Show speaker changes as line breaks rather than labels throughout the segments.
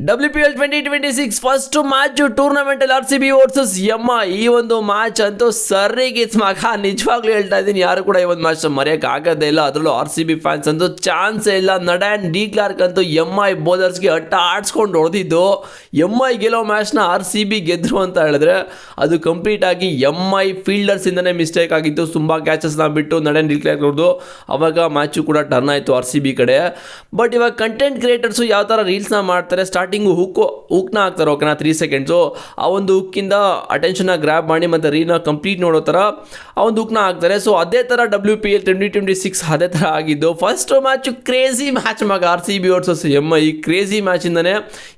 WPL 2026 first match tournament ಅಲ್ಲಿ RCB versus MI. ಈ ಒಂದು ಮ್ಯಾಚ್ ಅಂತೂ ಸರಿಗಿತ್ ಮಗ, ನಿಜವಾಗ್ಲೂ ಹೇಳ್ತಾ ಇದ್ದೀನಿ, ಯಾರು ಕೂಡ ಈ ಒಂದು ಮ್ಯಾಚ್ ಮರೆಯಕ್ಕೆ ಆಗೋದೇ ಇಲ್ಲ. ಅದರಲ್ಲೂ RCB ಫ್ಯಾನ್ಸ್ ಅಂತೂ ಚಾನ್ಸೇ ಇಲ್ಲ. ನಡಾನ್ ಡಿ ಕ್ಲಾರ್ಕ್ ಅಂತೂ MI ಬೌಲರ್ಸ್ಗೆ ಅಟ್ಟ ಆಡ್ಸ್ಕೊಂಡು ಹೊಡೆದಿದ್ದು. MI ಗೆಲ್ಲೋ ಮ್ಯಾಚ್ನ RCB ಗೆದ್ರು ಅಂತ ಹೇಳಿದ್ರೆ ಅದು ಕಂಪ್ಲೀಟ್ ಆಗಿ MI ಫೀಲ್ಡರ್ಸ್ ಇಂದನೇ ಮಿಸ್ಟೇಕ್ ಆಗಿತ್ತು. ತುಂಬ ಕ್ಯಾಚಸ್ನ ಬಿಟ್ಟು ನಡಾನ್ ಡಿ ಕ್ಲಾರ್ಕ್ ಹೊಡೆದು ಅವಾಗ ಮ್ಯಾಚು ಕೂಡ ಟರ್ನ್ ಆಯಿತು RCB ಕಡೆ. ಬಟ್ ಇವಾಗ ಕಂಟೆಂಟ್ ಕ್ರಿಯೇಟರ್ಸು ಯಾವ ಥರ ರೀಲ್ಸ್ನ ಮಾಡ್ತಾರೆ, ಸ್ಟಾರ್ಟಿಂಗು ಹುಕ್ನ ಹಾಕ್ತಾರೆ, ಓಕೆನಾ, 3 ಸೆಕೆಂಡ್ಸು. ಆ ಒಂದು ಹುಕ್ಕಿಂದ ಅಟೆನ್ಷನ್ನ ಗ್ರ್ಯಾಬ್ ಮಾಡಿ ಮತ್ತು ರೀಲ್ನ ಕಂಪ್ಲೀಟ್ ನೋಡೋ ಥರ ಆ ಒಂದು ಹುಕ್ನ ಹಾಕ್ತಾರೆ. ಸೊ ಅದೇ ಥರ WPL 2026 ಅದೇ ಥರ ಆಗಿದ್ದು. ಫಸ್ಟ್ ಮ್ಯಾಚು ಕ್ರೇಜಿ ಮ್ಯಾಚ್ ಮಗ, RCB ವರ್ಸಸ್ MI. ಈ ಕ್ರೇಜಿ ಮ್ಯಾಚಿಂದನೇ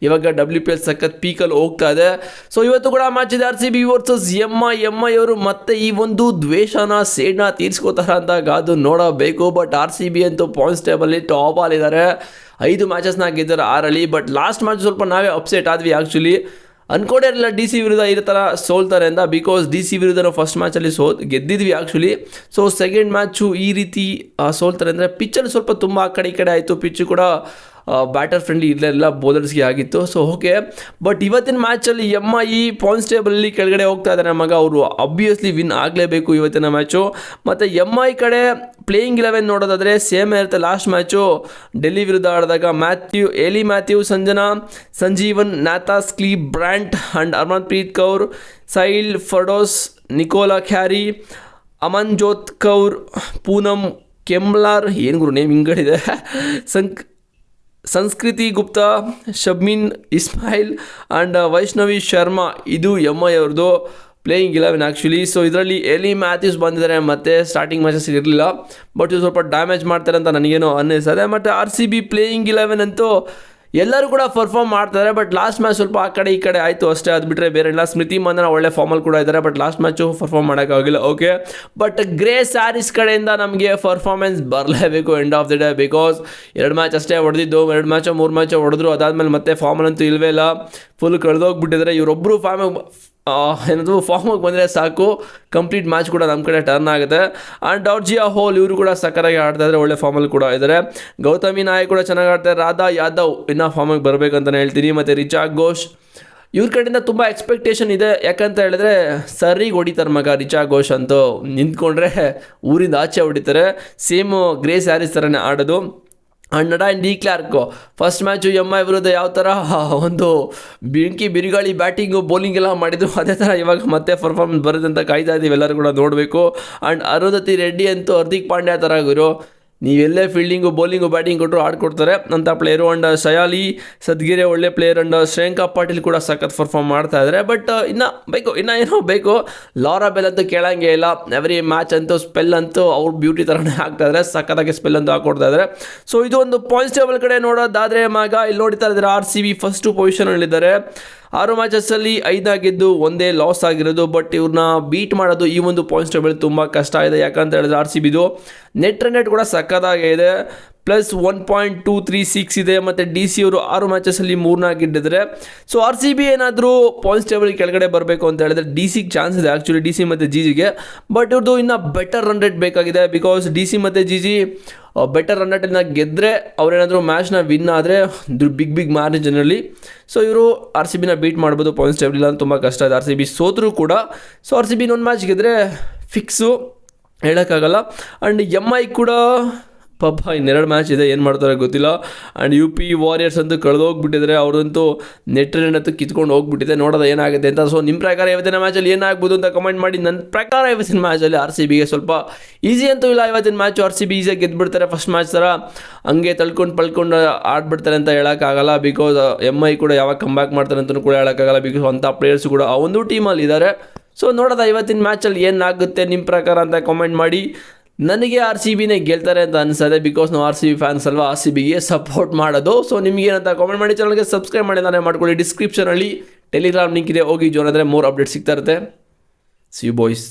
ಇವಾಗ WPL ಸಖತ್ ಪೀಕಲ್ಲಿ ಹೋಗ್ತಾ ಇದೆ. ಸೊ ಇವತ್ತು ಕೂಡ ಮ್ಯಾಚ್ ಇದೆ RCB ವರ್ಸಸ್ MI. ಅವರು ಮತ್ತೆ ಈ ಒಂದು ದ್ವೇಷನ ಸೇಡ್ನ ತೀರ್ಸ್ಕೋತಾರ ಅಂತ ಕಾದು ನೋಡಬೇಕು. ಬಟ್ RCB ಅಂತೂ ಪಾಯಿಂಟ್ಸ್ ಟೇಬಲ್ಲಿ ಟಾಪಲ್ಲಿದ್ದಾರೆ. 5 ಮ್ಯಾಚಸ್ನ ಗೆದ್ದರು 6 ಬಟ್ ಲಾಸ್ಟ್ ಮ್ಯಾಚ್ ಸ್ವಲ್ಪ ನಾವೇ ಅಪ್ಸೆಟ್ ಆದ್ವಿ. ಆ್ಯಕ್ಚುಲಿ ಅನ್ಕೊಂಡೇ ಇರಲಿಲ್ಲ DC ವಿರುದ್ಧ ಈ ಥರ ಸೋಲ್ತಾರೆ ಅಂತ. ಬಿಕಾಸ್ DC ವಿರುದ್ಧ ನಾವು ಫಸ್ಟ್ ಮ್ಯಾಚಲ್ಲಿ ಗೆದ್ದಿದ್ವಿ ಆ್ಯಕ್ಚುಲಿ. ಸೊ ಸೆಕೆಂಡ್ ಮ್ಯಾಚು ಈ ರೀತಿ ಸೋಲ್ತಾರೆ ಅಂದರೆ ಪಿಚ್ಚಲ್ಲಿ ಸ್ವಲ್ಪ ತುಂಬ ಆ ಕಡೆ ಈ ಕಡೆ ಆಯಿತು. ಪಿಚ್ಚು ಕೂಡ ಬ್ಯಾಟರ್ ಫ್ರೆಂಡ್ಲಿ ಇರಲಿಲ್ಲ, ಬೌಲರ್ಸ್ಗೆ ಆಗಿತ್ತು. ಸೊ ಓಕೆ, ಬಟ್ ಇವತ್ತಿನ ಮ್ಯಾಚಲ್ಲಿ MI ಪಾಯಿಂಟ್ಸ್ ಟೇಬಲಲ್ಲಿ ಕೆಳಗಡೆ ಹೋಗ್ತಾ ಇದ್ದಾರೆ ಮಗ. ಅವರು ಅಬ್ವಿಯಸ್ಲಿ ವಿನ್ ಆಗಲೇಬೇಕು ಇವತ್ತಿನ ಮ್ಯಾಚು. ಮತ್ತು MI ಕಡೆ ಪ್ಲೇಯಿಂಗ್ 11 ನೋಡೋದಾದರೆ ಸೇಮ್ ಇರುತ್ತೆ. ಲಾಸ್ಟ್ ಮ್ಯಾಚು ಡೆಲ್ಲಿ ವಿರುದ್ಧ ಆಡಿದಾಗ Hayley Matthews, Sajeevan, Nat Sciver, Brunt and Harmanpreet Kaur, ಸೈಲ್ ಫರ್ಡೋಸ್, ನಿಕೋಲಾ ಖ್ಯಾರಿ, ಅಮನ್ಜೋತ್ ಕೌರ್, ಪೂನಮ್ ಕೆಮ್ಲಾರ್, ಏನು ಗುರು ನೇಮ್ ಹಿಂಗಡಿದೆ, Sanskriti Gupta, Shabnim Ismail and Vaishnavi Sharma. ಇದು MI ಅವ್ರದ್ದು ಪ್ಲೇಯಿಂಗ್ 11 ಆ್ಯಕ್ಚುಲಿ. ಸೊ ಇದರಲ್ಲಿ ಎಲಿ ಮ್ಯಾಥ್ಯೂಸ್ ಬಂದಿದ್ದಾರೆ, ಮತ್ತು ಸ್ಟಾರ್ಟಿಂಗ್ ಮ್ಯಾಚಸ್ ಇರಲಿಲ್ಲ. ಬಟ್ ಇದು ಸ್ವಲ್ಪ ಡ್ಯಾಮೇಜ್ ಮಾಡ್ತಾರೆ ಅಂತ ನನಗೇನೋ ಅನ್ನಿಸ್ತದೆ. ಮತ್ತು RCB ಪ್ಲೇಯಿಂಗ್ 11 ಅಂತೂ ಎಲ್ಲರೂ ಕೂಡ ಪರ್ಫಾರ್ಮ್ ಮಾಡ್ತಾರೆ. ಬಟ್ ಲಾಸ್ಟ್ ಮ್ಯಾಚ್ ಸ್ವಲ್ಪ ಆ ಕಡೆ ಈ ಕಡೆ ಆಯಿತು ಅಷ್ಟೇ. ಅದು ಬಿಟ್ಟರೆ ಬೇರೆ ಇಲ್ಲ. ಸ್ಮೃತಿ ಮಂದನ ಒಳ್ಳೆ ಫಾರ್ಮಲ್ಲಿ ಕೂಡ ಇದ್ದಾರೆ, ಬಟ್ ಲಾಸ್ಟ್ ಮ್ಯಾಚು ಪರ್ಫಾರ್ಮ್ ಮಾಡೋಕ್ಕಾಗಿಲ್ಲ. ಓಕೆ, ಬಟ್ ಗ್ರೇ ಸ್ಯಾರೀಸ್ ಕಡೆಯಿಂದ ನಮಗೆ ಪರ್ಫಾರ್ಮೆನ್ಸ್ ಬರಲೇಬೇಕು end of the day. Because 2 match ಅಷ್ಟೇ ಹೊಡೆದಿದ್ದು, 2 ಮ್ಯಾಚೋ 3 ಮ್ಯಾಚೋ ಹೊಡೆದ್ರು. ಅದಾದಮೇಲೆ ಮತ್ತೆ ಫಾರ್ಮಲ್ಲಂತೂ ಇಲ್ಲವೇ ಇಲ್ಲ, ಫುಲ್ ಕಳೆದೋಗ್ಬಿಟ್ಟಿದ್ದಾರೆ. ಇವರೊಬ್ಬರು ಫಾರ್ಮಿಗೆ ಬಂದರೆ ಸಾಕು, ಕಂಪ್ಲೀಟ್ ಮ್ಯಾಚ್ ಕೂಡ ನಮ್ಮ ಕಡೆ ಟರ್ನ್ ಆಗುತ್ತೆ. ಆ್ಯಂಡ್ ಡಾರ್ಜಿಯಾ ಹೋಲ್ ಇವರು ಕೂಡ ಸಕ್ಕರಾಗಿ ಆಡ್ತಾ ಇದ್ದಾರೆ, ಒಳ್ಳೆ ಫಾರ್ಮಲ್ಲಿ ಕೂಡ ಇದ್ದಾರೆ. ಗೌತಮಿ ನಾಯಕ್ ಕೂಡ ಚೆನ್ನಾಗಿ ಆಡ್ತಾರೆ. ರಾಧಾ ಯಾದವ್ ಇನ್ನೂ ಫಾರ್ಮಿಗೆ ಬರಬೇಕಂತಲೇ ಹೇಳ್ತೀನಿ. ಮತ್ತು ರಿಚಾ ಘೋಷ್ ಇವ್ರ ಕಡೆಯಿಂದ ತುಂಬ ಎಕ್ಸ್ಪೆಕ್ಟೇಷನ್ ಇದೆ. ಯಾಕಂತ ಹೇಳಿದ್ರೆ ಸರಿಗೆ ಹೊಡಿತಾರೆ ಮಗ. ರಿಚಾ ಘೋಷ್ ಅಂತೂ ನಿಂತ್ಕೊಂಡ್ರೆ ಊರಿಂದ ಆಚೆ ಹೊಡಿತಾರೆ. ಸೇಮ್ ಗ್ರೇ ಸ್ಯಾರೀಸ್ ಥರನೇ ಆಡೋದು. And Nadine de Klerk first match MI ವಿರುದ್ಧ ಯಾವ ಥರ ಒಂದು ಬಿರುಗಾಳಿ ಬ್ಯಾಟಿಂಗು ಬೌಲಿಂಗ್ ಎಲ್ಲ ಮಾಡಿದ್ರು, ಅದೇ ಥರ ಇವಾಗ ಮತ್ತೆ ಪರ್ಫಾರ್ಮೆನ್ಸ್ ಬರುತ್ತೆ ಅಂತ ಕಾಯ್ತಾ ಇದ್ದೀವಿ, ಎಲ್ಲರೂ ಕೂಡ ನೋಡಬೇಕು. ಆ್ಯಂಡ್ ಅರುಂಧತಿ ರೆಡ್ಡಿ ಅಂತೂ ಹಾರ್ದಿಕ್ ಪಾಂಡ್ಯ ಥರ ಆಗಿರೋ, ನೀವೆಲ್ಲೇ ಫೀಲ್ಡಿಂಗು ಬೌಲಿಂಗು ಬ್ಯಾಟಿಂಗ್ ಕೊಟ್ಟರು ಆಡ್ಕೊಡ್ತಾರೆ ಅಂತ ಪ್ಲೇಯರು. ಆ್ಯಂಡ್ ಶಯಾಲಿ ಸದ್ಗಿರೆ ಒಳ್ಳೆ ಪ್ಲೇಯರ್. ಆ್ಯಂಡ್ ಶ್ರೇಯಾಂಕ ಪಾಟೀಲ್ ಕೂಡ ಸಖತ್ ಪರ್ಫಾರ್ಮ್ ಮಾಡ್ತಾ ಇದ್ದಾರೆ. ಬಟ್ ಇನ್ನೂ ಏನೋ ಬೇಕು. ಲಾರಾ ಬೆಲ್ ಅಂತೂ ಕೇಳಂಗೆ ಇಲ್ಲ. ಎವ್ರಿ ಮ್ಯಾಚ್ ಅಂತೂ ಸ್ಪೆಲ್ ಅಂತೂ ಅವ್ರ ಬ್ಯೂಟಿ ಥರನೇ ಆಗ್ತಾಯಿದ್ದಾರೆ, ಸಖತ್ತಾಗಿ ಸ್ಪೆಲ್ ಅಂತೂ ಹಾಕೊಡ್ತಾ ಇದ್ದಾರೆ. ಸೊ ಇದು ಒಂದು ಪಾಯಿಂಟ್ಸ್ ಟೇಬಲ್ ಕಡೆ ನೋಡೋದಾದರೆ ಮಗ, ಇಲ್ಲಿ ನೋಡ್ತಾ ಇದ್ದಾರೆ RCB ಫಸ್ಟು ಪೊಸಿಷನಲ್ಲಿದ್ದಾರೆ. 6 ಮ್ಯಾಚಸ್ಸಲ್ಲಿ 5 ಗೆದ್ದು 1 ಲಾಸ್ ಆಗಿರೋದು. ಬಟ್ ಇವ್ರನ್ನ ಬೀಟ್ ಮಾಡೋದು ಈ ಒಂದು ಪಾಯಿಂಟ್ಸ್ ಟೇಬಲ್ ತುಂಬ ಕಷ್ಟ ಇದೆ. ಯಾಕಂತ ಹೇಳಿದ್ರೆ RCBದು ನೆಟ್ ರನ್ ರೇಟ್ ಕೂಡ ಸಕ್ಕತ್ತಾಗೇ ಇದೆ, ಪ್ಲಸ್ 1.236 ಇದೆ. ಮತ್ತು DC ಅವರು 6 ಮ್ಯಾಚಸ್ಸಲ್ಲಿ 3-4 ಗೆದ್ದಿದ್ದಾರೆ. ಸೊ RCB ಏನಾದರೂ ಪಾಯಿಂಟ್ಸ್ ಟೇಬಲ್ ಕೆಳಗಡೆ ಬರಬೇಕು ಅಂತ ಹೇಳಿದ್ರೆ DCಗೆ ಚಾನ್ಸ್ ಇದೆ ಆ್ಯಕ್ಚುಲಿ, DC ಮತ್ತು GGಗೆ. ಬಟ್ ಇವ್ರದ್ದು ಇನ್ನೂ ಬೆಟರ್ ರನ್ ರೇಟ್ ಬೇಕಾಗಿದೆ. ಬಿಕಾಸ್ DC ಮತ್ತು GG ಬೆಟರ್ ರನ್ ರೇಟಿಂದ ಗೆದ್ದರೆ ಅವರೇನಾದರೂ ಮ್ಯಾಚ್ನ ವಿನ್ ಆದರೆ ಬಿಗ್ ಮಾರ್ಜಿನಲ್ಲಿ. ಸೊ ಇವರು RCBನ ಬೀಟ್ ಮಾಡ್ಬೋದು ಪಾಯಿಂಟ್ಸ್ ಟೇಬಲ್. ಇಲ್ಲ ತುಂಬ ಕಷ್ಟ ಇದೆ. RCB ಸೋತರೂ ಕೂಡ ಸೊ RCB ಇನ್ನೊಂದು ಮ್ಯಾಚ್ ಗೆದ್ದರೆ ಫಿಕ್ಸು, ಹೇಳೋಕ್ಕಾಗಲ್ಲ. ಆ್ಯಂಡ್ MI ಕೂಡ ಪಾಪ ಇನ್ನೆರಡು ಮ್ಯಾಚ್ ಇದೆ, ಏನು ಮಾಡ್ತಾರೆ ಗೊತ್ತಿಲ್ಲ. ಆ್ಯಂಡ್ UP ವಾರಿಯರ್ಸ್ ಅಂತೂ ಕಳೆದೋಗ್ಬಿಟ್ಟಿದ್ದಾರೆ. ಅವ್ರಂತೂ ನೆಟ್ ರನ್ ಅಂತೂ ಕಿತ್ಕೊಂಡು ಹೋಗ್ಬಿಟ್ಟಿದೆ. ನೋಡೋದು ಏನಾಗುತ್ತೆ ಅಂತ. ಸೊ ನಿಮ್ಮ ಪ್ರಕಾರ ಇವತ್ತಿನ ಮ್ಯಾಚಲ್ಲಿ ಏನಾಗ್ಬೋದು ಅಂತ ಕಮೆಂಟ್ ಮಾಡಿ. ನನ್ನ ಪ್ರಕಾರ ಇವತ್ತಿನ ಮ್ಯಾಚಲ್ಲಿ RCBಗೆ ಸ್ವಲ್ಪ ಈಸಿ ಅಂತೂ ಇಲ್ಲ. ಇವತ್ತಿನ ಮ್ಯಾಚು RCB ಈಸಿಯಾಗಿ ಗೆದ್ದುಬಿಡ್ತಾರೆ. ಫಸ್ಟ್ ಮ್ಯಾಚ್ ಥರ ಹಂಗೆ ತಳ್ಕೊಂಡು ಆಡ್ಬಿಡ್ತಾರೆ ಅಂತ ಹೇಳೋಕ್ಕಾಗಲ್ಲ. ಬಿಕಾಸ್ MI ಕೂಡ ಯಾವಾಗ ಕಮ್ಬ್ಯಾಕ್ ಮಾಡ್ತಾರೆ ಅಂತಲೂ ಕೂಡ ಹೇಳೋಕ್ಕಾಗಲ್ಲ. ಬಿಕಾಸ್ ಅಂಥ ಪ್ಲೇಯರ್ಸ್ ಕೂಡ ಆ ಒಂದು ಟೀಮಲ್ಲಿ ಇದ್ದಾರೆ. ಸೊ ನೋಡೋದ ಇವತ್ತಿನ ಮ್ಯಾಚಲ್ಲಿ ಏನಾಗುತ್ತೆ ನಿಮ್ಮ ಪ್ರಕಾರ ಅಂತ ಕಮೆಂಟ್ ಮಾಡಿ. ನನಗೆ RCBನೇ ಗೆಲ್ತಾರೆ ಅಂತ ಅನಿಸ್ತದೆ. ಬಿಕಾಸ್ ನಾವು RCB ಫ್ಯಾನ್ಸ್ ಅಲ್ವಾ, RCBಗೆ ಸಪೋರ್ಟ್ ಮಾಡೋದು. ಸೊ ನಿಮಗೇನಂತ ಕಾಮೆಂಟ್ ಮಾಡಿ. ಚಾನಲ್ಗೆ ಸಬ್ಸ್ಕ್ರೈಬ್ ಮಾಡಿದಾನೆ ಮಾಡ್ಕೊಳ್ಳಿ. ಡಿಸ್ಕ್ರಿಪ್ಷನಲ್ಲಿ ಟೆಲಿಗ್ರಾಮ್ ಲಿಂಕ್ ಇದೆ, ಹೋಗಿ ಜಾಯ್ನ್ ಆದರೆ ಮೋರ್ ಅಪ್ಡೇಟ್ ಸಿಗ್ತಾ ಇರುತ್ತೆ. See you boys.